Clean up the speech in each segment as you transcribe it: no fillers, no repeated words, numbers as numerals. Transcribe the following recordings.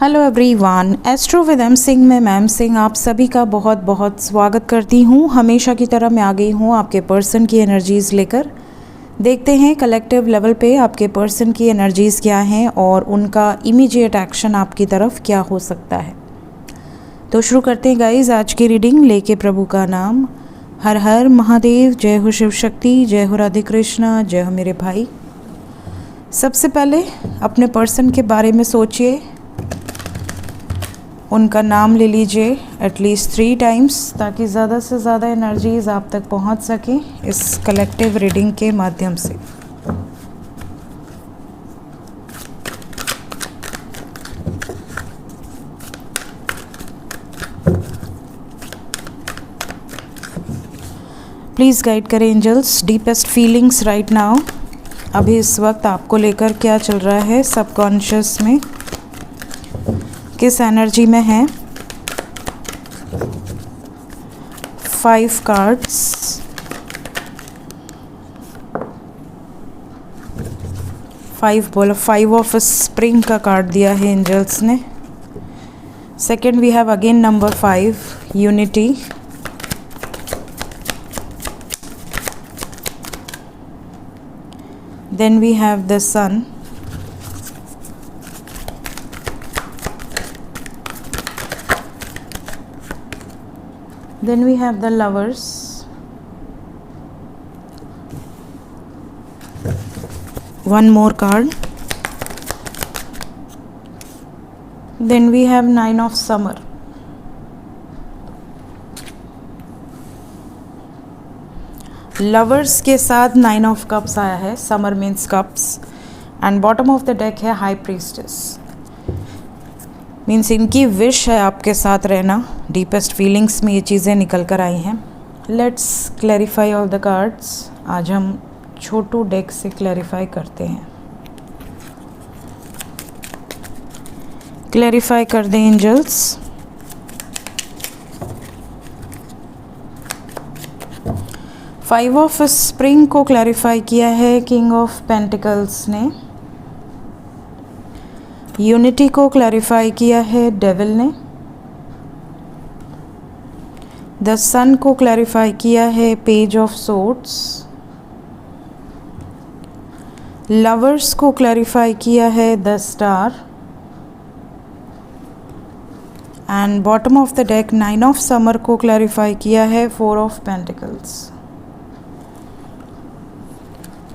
Hello everyone, astro with M Singh में ma'am Singh आप सभी का बहुत बहुत स्वागत करती हूँ। हमेशा की तरह मैं आ गई हूँ आपके पर्सन की एनर्जीज़ लेकर। देखते हैं कलेक्टिव लेवल पे आपके पर्सन की एनर्जीज़ क्या हैं और उनका इमीडिएट एक्शन आपकी तरफ क्या हो सकता है। तो शुरू करते हैं गाइज आज की रीडिंग लेके प्रभु का नाम। हर हर महादेव, जय हो शिव शक्ति, जय हो राधे कृष्णा, जय हो मेरे भाई। सबसे पहले अपने पर्सन के बारे में सोचिए, उनका नाम ले लीजिए एटलीस्ट 3 टाइम्स ताकि ज़्यादा से ज़्यादा एनर्जीज आप तक पहुंच सकें इस कलेक्टिव रीडिंग के माध्यम से। प्लीज़ गाइड करें angels, deepest feelings right now. अभी इस वक्त आपको लेकर क्या चल रहा है सबकॉन्शियस में, किस एनर्जी में है। 5 कार्ड्स, बोलो 5 ऑफ स्प्रिंग का कार्ड दिया है एंजल्स ने। Second we have again number 5, unity. Then we have the sun. Then we have the lovers. One more card. Then we have 9 of summer. Lovers के साथ 9 of cups आया है, summer means cups, and bottom of the deck है high priestess. Means इनकी wish है आपके साथ रहना। डीपेस्ट फीलिंग्स में ये चीज़ें निकल कर आई हैं। Let's clarify all the cards. आज हम छोटू डेक से क्लैरिफाई करते हैं। क्लैरिफाई कर दें एंजल्स। फाइव ऑफ स्प्रिंग को क्लैरिफाई किया है किंग ऑफ पेंटिकल्स ने। यूनिटी को क्लैरिफाई किया है डेविल ने। द सन को क्लैरिफाई किया है पेज ऑफ सोर्ड्स। लवर्स को क्लैरिफाई किया है the star. And bottom of the deck 9 of summer को क्लैरिफाई किया है 4 ऑफ पेंटिकल्स।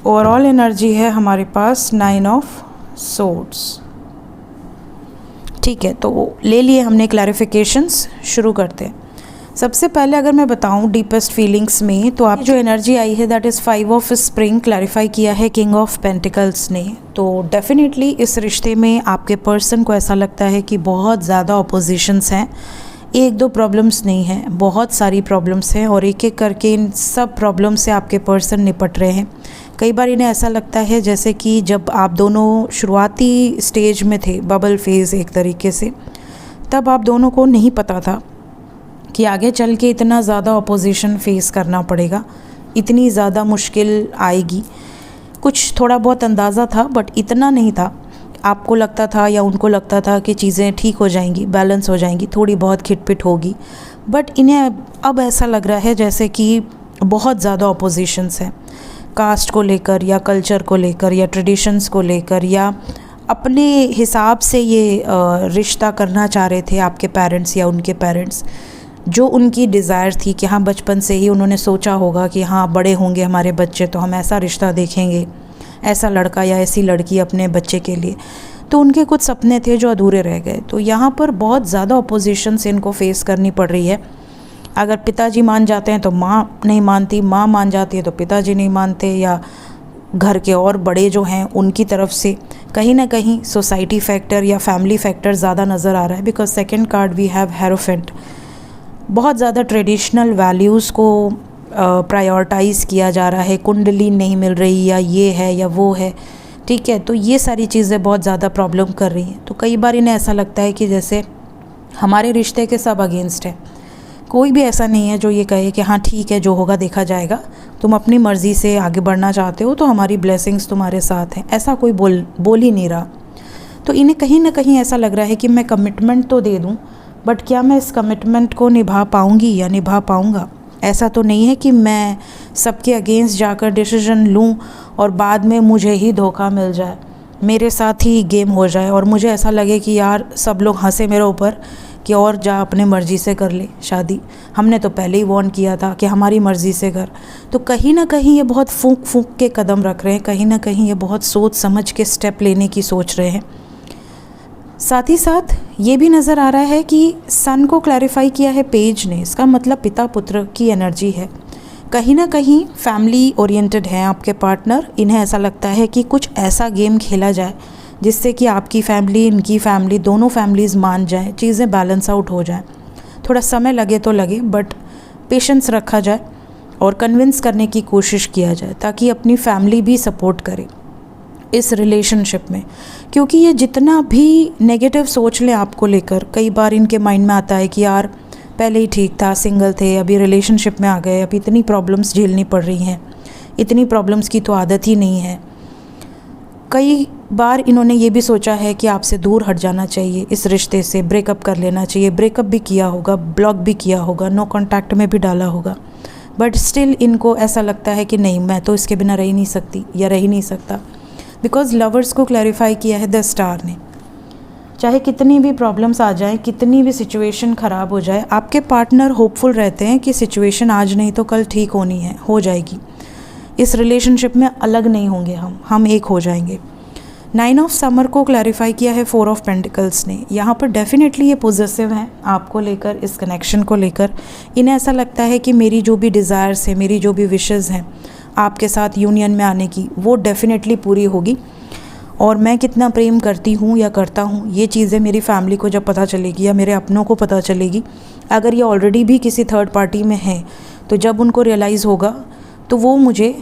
ओवरऑल एनर्जी है हमारे पास 9 ऑफ सोर्ड्स। ठीक है, तो ले लिए हमने क्लैरिफिकेशंस। शुरू करते हैं। सबसे पहले अगर मैं बताऊं डीपेस्ट फीलिंग्स में, तो आप जो एनर्जी आई है that is 5 of spring, clarify किया है किंग ऑफ पेंटिकल्स ने। तो डेफिनेटली इस रिश्ते में आपके पर्सन को ऐसा लगता है कि बहुत ज़्यादा अपोजिशंस हैं। 1-2 प्रॉब्लम्स नहीं हैं, बहुत सारी प्रॉब्लम्स हैं और एक एक करके इन सब प्रॉब्लम से आपके पर्सन निपट रहे हैं। कई बार इन्हें ऐसा लगता है जैसे कि जब आप दोनों शुरुआती स्टेज में थे, बबल फेज़ एक तरीके से, तब आप दोनों को नहीं पता था कि आगे चल के इतना ज़्यादा अपोजिशन फेस करना पड़ेगा, इतनी ज़्यादा मुश्किल आएगी। कुछ थोड़ा बहुत अंदाज़ा था बट इतना नहीं था। आपको लगता था या उनको लगता था कि चीज़ें ठीक हो जाएंगी, बैलेंस हो जाएंगी, थोड़ी बहुत खिटपिट होगी, बट इन्हें अब ऐसा लग रहा है जैसे कि बहुत ज़्यादा अपोजिशंस हैं, कास्ट को लेकर या कल्चर को लेकर या ट्रेडिशंस को लेकर, या अपने हिसाब से ये रिश्ता करना चाह रहे थे आपके पेरेंट्स या उनके पेरेंट्स। जो उनकी डिज़ायर थी कि हाँ बचपन से ही उन्होंने सोचा होगा कि हाँ बड़े होंगे हमारे बच्चे तो हम ऐसा रिश्ता देखेंगे, ऐसा लड़का या ऐसी लड़की अपने बच्चे के लिए। तो उनके कुछ सपने थे जो अधूरे रह गए। तो यहाँ पर बहुत ज़्यादा अपोजिशंस इनको फेस करनी पड़ रही है। अगर पिताजी मान जाते हैं तो माँ नहीं मानती, माँ मान जाती है तो पिताजी नहीं मानते, या घर के और बड़े जो हैं उनकी तरफ से कहीं ना कहीं सोसाइटी फैक्टर या फैमिली फैक्टर ज़्यादा नज़र आ रहा है। Because second card we have hierophant. बहुत ज़्यादा ट्रेडिशनल वैल्यूज़ को प्रायोरिटाइज़ किया जा रहा है, कुंडली नहीं मिल रही, या ये है या वो है। ठीक है, तो ये सारी चीज़ें बहुत ज़्यादा प्रॉब्लम कर रही हैं। तो कई बार इन्हें ऐसा लगता है कि जैसे हमारे रिश्ते के सब अगेंस्ट है। कोई भी ऐसा नहीं है जो ये कहे कि हाँ ठीक है जो होगा देखा जाएगा, तुम अपनी मर्ज़ी से आगे बढ़ना चाहते हो तो हमारी ब्लेसिंग्स तुम्हारे साथ हैं, ऐसा कोई बोल ही नहीं रहा। तो इन्हें कहीं ना कहीं ऐसा लग रहा है कि मैं कमिटमेंट तो दे दूं, बट क्या मैं इस कमिटमेंट को निभा पाऊंगी या निभा पाऊंगा। ऐसा तो नहीं है कि मैं सबके अगेंस्ट जाकर डिसीजन लूं और बाद में मुझे ही धोखा मिल जाए, मेरे साथ ही गेम हो जाए और मुझे ऐसा लगे कि यार सब लोग हंसे मेरे ऊपर कि और जा अपने मर्ज़ी से कर ले शादी, हमने तो पहले ही वार्न किया था कि हमारी मर्ज़ी से कर। तो कहीं ना कहीं ये बहुत फूंक फूंक के कदम रख रहे हैं, कहीं ना कहीं ये बहुत सोच समझ के स्टेप लेने की सोच रहे हैं। साथ ही साथ ये भी नज़र आ रहा है कि सन को क्लैरिफाई किया है पेज ने, इसका मतलब पिता पुत्र की एनर्जी है। कहीं ना कहीं फैमिली ओरिएंटेड है आपके पार्टनर। इन्हें ऐसा लगता है कि कुछ ऐसा गेम खेला जाए जिससे कि आपकी फैमिली, इनकी फैमिली, दोनों फैमिलीज़ मान जाएं, चीज़ें बैलेंस आउट हो जाएं। थोड़ा समय लगे तो लगे, बट पेशेंस रखा जाए और कन्विंस करने की कोशिश किया जाए ताकि अपनी फैमिली भी सपोर्ट करे इस रिलेशनशिप में। क्योंकि ये जितना भी नेगेटिव सोच लें आपको लेकर, कई बार इनके माइंड में आता है कि यार पहले ही ठीक था, सिंगल थे, अभी रिलेशनशिप में आ गए, अभी इतनी प्रॉब्लम्स झेलनी पड़ रही हैं, इतनी प्रॉब्लम्स की तो आदत ही नहीं है। कई बार इन्होंने ये भी सोचा है कि आपसे दूर हट जाना चाहिए, इस रिश्ते से ब्रेकअप कर लेना चाहिए। ब्रेकअप भी किया होगा, ब्लॉक भी किया होगा, नो कॉन्टैक्ट में भी डाला होगा, बट स्टिल इनको ऐसा लगता है कि नहीं, मैं तो इसके बिना रह ही नहीं सकती या रह ही नहीं सकता। बिकॉज लवर्स को क्लैरिफाई किया है द स्टार ने। चाहे कितनी भी प्रॉब्लम्स आ जाएं, कितनी भी सिचुएशन ख़राब हो जाए, आपके पार्टनर होपफुल रहते हैं कि सिचुएशन आज नहीं तो कल ठीक होनी है, हो जाएगी। इस रिलेशनशिप में अलग नहीं होंगे, हम एक हो जाएंगे। 9 ऑफ समर को क्लैरिफाई किया है 4 ऑफ पेंटिकल्स ने। यहाँ पर डेफिनेटली ये पॉजिटिव हैं आपको लेकर, इस कनेक्शन को लेकर। इन्हें ऐसा लगता है कि मेरी जो भी डिज़ायर्स है, मेरी जो भी विशेज़ हैं आपके साथ यूनियन में आने की, वो डेफिनेटली पूरी होगी। और मैं कितना प्रेम करती हूँ या करता हूँ, ये चीज़ें मेरी फैमिली को जब पता चलेगी या मेरे अपनों को पता चलेगी, अगर ये ऑलरेडी भी किसी थर्ड पार्टी में हैं, तो जब उनको रियलाइज़ होगा तो वो मुझे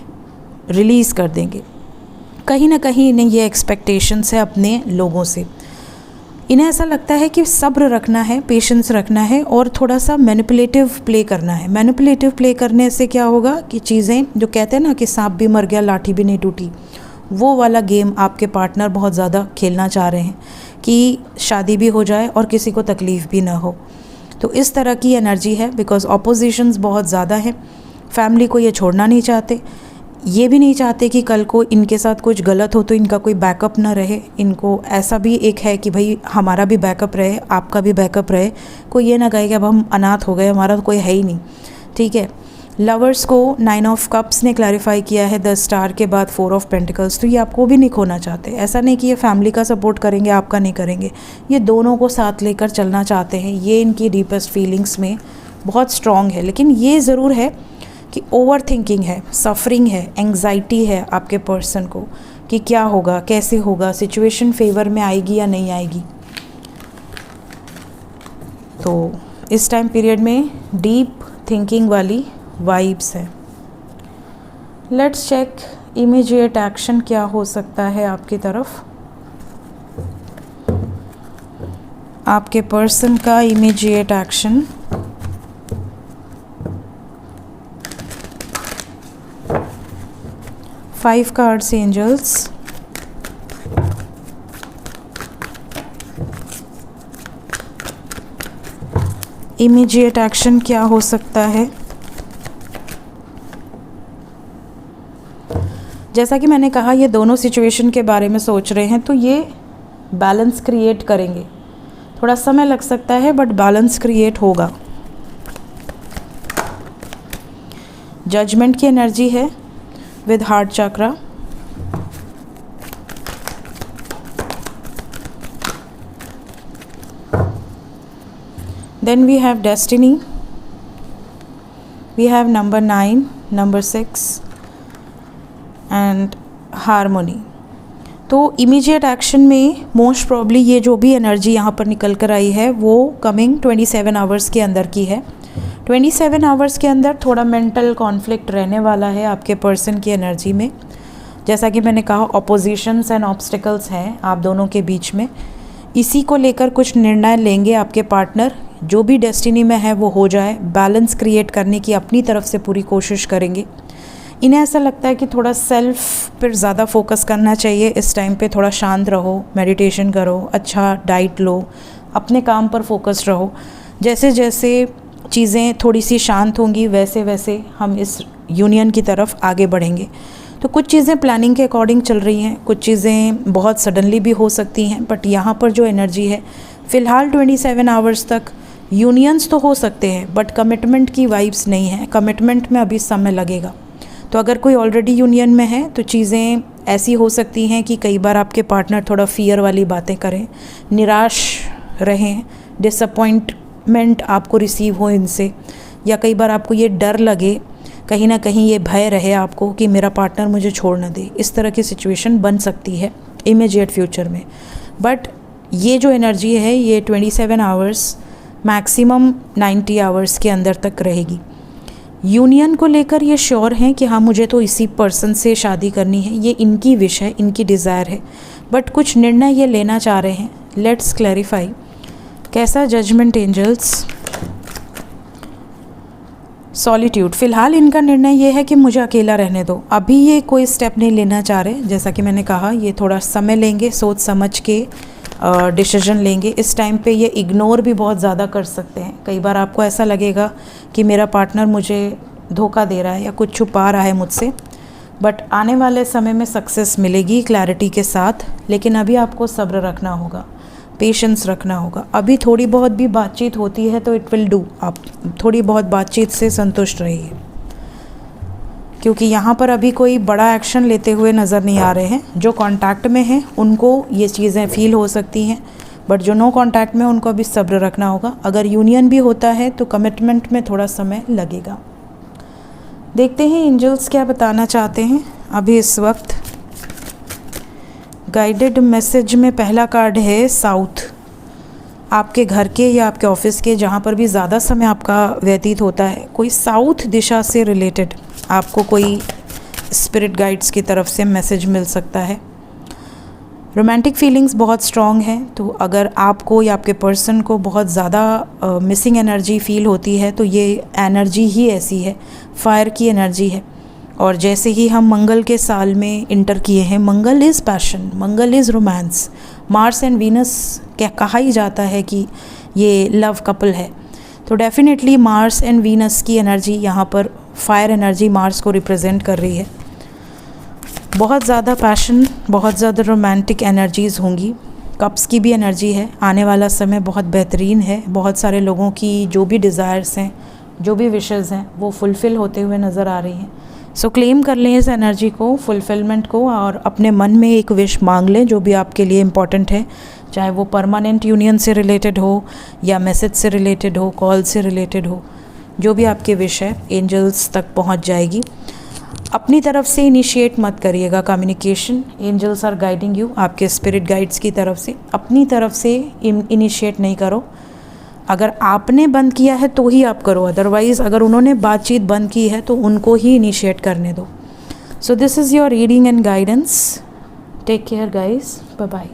रिलीज़ कर देंगे। कहीं ना कहीं इन्हें ये एक्सपेक्टेशंस है अपने लोगों से। इन्हें ऐसा लगता है कि सब्र रखना है, पेशेंस रखना है और थोड़ा सा मैनिपुलेटिव प्ले करना है। मैनिपुलेटिव प्ले करने से क्या होगा कि चीज़ें, जो कहते हैं ना कि सांप भी मर गया लाठी भी नहीं टूटी, वो वाला गेम आपके पार्टनर बहुत ज़्यादा खेलना चाह रहे हैं कि शादी भी हो जाए और किसी को तकलीफ़ भी ना हो। तो इस तरह की एनर्जी है। बिकॉज ऑपोजिशंस बहुत ज़्यादा हैं, फैमिली को ये छोड़ना नहीं चाहते, ये भी नहीं चाहते कि कल को इनके साथ कुछ गलत हो तो इनका कोई बैकअप ना रहे। इनको ऐसा भी एक है कि भाई हमारा भी बैकअप रहे, आपका भी बैकअप रहे, कोई ये ना कहे कि अब हम अनाथ हो गए, हमारा तो कोई है ही नहीं। ठीक है। लवर्स को 9 ऑफ कप्स ने क्लैरिफाई किया है द स्टार के बाद 4 ऑफ पेंटिकल्स। तो ये आपको भी नहीं खोना चाहते। ऐसा नहीं कि ये फैमिली का सपोर्ट करेंगे, आपका नहीं करेंगे, ये दोनों को साथ लेकर चलना चाहते हैं। ये इनकी डीपेस्ट फीलिंग्स में बहुत स्ट्रॉन्ग है। लेकिन ये ज़रूर है कि ओवर थिंकिंग है, सफरिंग है, एंग्जाइटी है आपके पर्सन को कि क्या होगा, कैसे होगा, सिचुएशन फेवर में आएगी या नहीं आएगी। तो इस टाइम पीरियड में डीप थिंकिंग वाली वाइब्स है। लेट्स चेक इमीडिएट एक्शन क्या हो सकता है आपकी तरफ। आपके पर्सन का immediate action, five cards angels, immediate action क्या हो सकता है। जैसा कि मैंने कहा, ये दोनों सिचुएशन के बारे में सोच रहे हैं, तो ये बैलेंस क्रिएट करेंगे। थोड़ा समय लग सकता है बट बैलेंस क्रिएट होगा। जजमेंट की एनर्जी है with heart chakra. Then we have destiny, we have number 9, number 6 and harmony. तो इमीडिएट एक्शन में मोस्ट प्रॉब्ली ये जो भी एनर्जी यहाँ पर निकल कर आई है वो कमिंग 27 आवर्स के अंदर की है। 27 आवर्स के अंदर थोड़ा मेंटल कॉन्फ्लिक्ट रहने वाला है आपके पर्सन की एनर्जी में। जैसा कि मैंने कहा, ऑपोजिशंस एंड ऑब्स्टिकल्स हैं आप दोनों के बीच में। इसी को लेकर कुछ निर्णय लेंगे आपके पार्टनर। जो भी डेस्टिनी में है वो हो जाए। बैलेंस क्रिएट करने की अपनी तरफ से पूरी कोशिश करेंगे। इन्हें ऐसा लगता है कि थोड़ा सेल्फ पर ज़्यादा फोकस करना चाहिए इस टाइम पे। थोड़ा शांत रहो, मेडिटेशन करो, अच्छा डाइट लो, अपने काम पर फोकस रहो। जैसे जैसे चीज़ें थोड़ी सी शांत होंगी वैसे वैसे हम इस यूनियन की तरफ आगे बढ़ेंगे। तो कुछ चीज़ें प्लानिंग के अकॉर्डिंग चल रही हैं, कुछ चीज़ें बहुत सडनली भी हो सकती हैं, बट यहाँ पर जो एनर्जी है फ़िलहाल 27 आवर्स तक यूनियंस तो हो सकते हैं बट कमिटमेंट की वाइब्स नहीं है। कमिटमेंट में अभी समय लगेगा। तो अगर कोई ऑलरेडी यूनियन में है तो चीज़ें ऐसी हो सकती हैं कि कई बार आपके पार्टनर थोड़ा फियर वाली बातें करें, निराश रहें, डिसअपॉइंटमेंट आपको रिसीव हो इनसे, या कई बार आपको ये डर लगे, कहीं ना कहीं ये भय रहे आपको कि मेरा पार्टनर मुझे छोड़ ना दे। इस तरह की सिचुएशन बन सकती है इमीडिएट फ्यूचर में। बट ये जो एनर्जी है ये 27 आवर्स मैक्सिमम 90 आवर्स के अंदर तक रहेगी। यूनियन को लेकर ये श्योर हैं कि हाँ मुझे तो इसी पर्सन से शादी करनी है, ये इनकी विश है, इनकी डिज़ायर है, बट कुछ निर्णय ये लेना चाह रहे हैं। लेट्स क्लैरिफाई कैसा जजमेंट एंजल्स। सॉलिट्यूड, फ़िलहाल इनका निर्णय ये है कि मुझे अकेला रहने दो। अभी ये कोई स्टेप नहीं लेना चाह रहे। जैसा कि मैंने कहा ये थोड़ा समय लेंगे, सोच समझ के डिसीजन लेंगे। इस टाइम पे ये इग्नोर भी बहुत ज़्यादा कर सकते हैं। कई बार आपको ऐसा लगेगा कि मेरा पार्टनर मुझे धोखा दे रहा है या कुछ छुपा रहा है मुझसे, बट आने वाले समय में सक्सेस मिलेगी क्लैरिटी के साथ। लेकिन अभी आपको सब्र रखना होगा, पेशेंस रखना होगा। अभी थोड़ी बहुत भी बातचीत होती है तो इट विल डू, आप थोड़ी बहुत बातचीत से संतुष्ट रहिए, क्योंकि यहाँ पर अभी कोई बड़ा एक्शन लेते हुए नज़र नहीं आ रहे हैं। जो कांटेक्ट में हैं उनको ये चीज़ें फील हो सकती हैं, बट जो नो कांटेक्ट में उनको अभी सब्र रखना होगा। अगर यूनियन भी होता है तो कमिटमेंट में थोड़ा समय लगेगा। देखते हैं एंजल्स क्या बताना चाहते हैं अभी इस वक्त। गाइडेड मैसेज में पहला कार्ड है साउथ। आपके घर के या आपके ऑफिस के जहाँ पर भी ज़्यादा समय आपका व्यतीत होता है, कोई साउथ दिशा से रिलेटेड आपको कोई स्पिरिट गाइड्स की तरफ से मैसेज मिल सकता है। रोमांटिक फीलिंग्स बहुत स्ट्रॉन्ग हैं, तो अगर आपको या आपके पर्सन को बहुत ज़्यादा मिसिंग एनर्जी फील होती है तो ये एनर्जी ही ऐसी है, फायर की एनर्जी है। और जैसे ही हम मंगल के साल में इंटर किए हैं, Mangal is passion, Mangal is romance, Mars and Venus क्या कहा ही जाता है कि ये लव कपल है। तो डेफिनेटली मार्स एंड वीनस की एनर्जी यहाँ पर फायर एनर्जी मार्स को रिप्रेजेंट कर रही है। बहुत ज़्यादा पैशन, बहुत ज़्यादा रोमांटिक एनर्जीज़ होंगी। कप्स की भी एनर्जी है। आने वाला समय बहुत बेहतरीन है। बहुत सारे लोगों की जो भी डिज़ायर्स हैं, जो भी विशेज़ हैं, वो फुलफ़िल होते हुए नज़र आ रही हैं। सो क्लेम कर लें इस एनर्जी को, फुलफ़िलमेंट को, और अपने मन में एक विश मांग लें जो भी आपके लिए इम्पॉर्टेंट है, चाहे वो परमानेंट यूनियन से रिलेटेड हो या मैसेज से रिलेटेड हो, कॉल से रिलेटेड हो। जो भी आपके विश है एंजल्स तक पहुंच जाएगी। अपनी तरफ से इनिशिएट मत करिएगा communication. Angels are guiding you, आपके स्पिरिट गाइड्स की तरफ से। अपनी तरफ से इनिशिएट नहीं करो। अगर आपने बंद किया है तो ही आप करो, अदरवाइज़ अगर उन्होंने बातचीत बंद की है तो उनको ही इनिशिएट करने दो। So this is your reading and guidance. Take care guys, bye bye.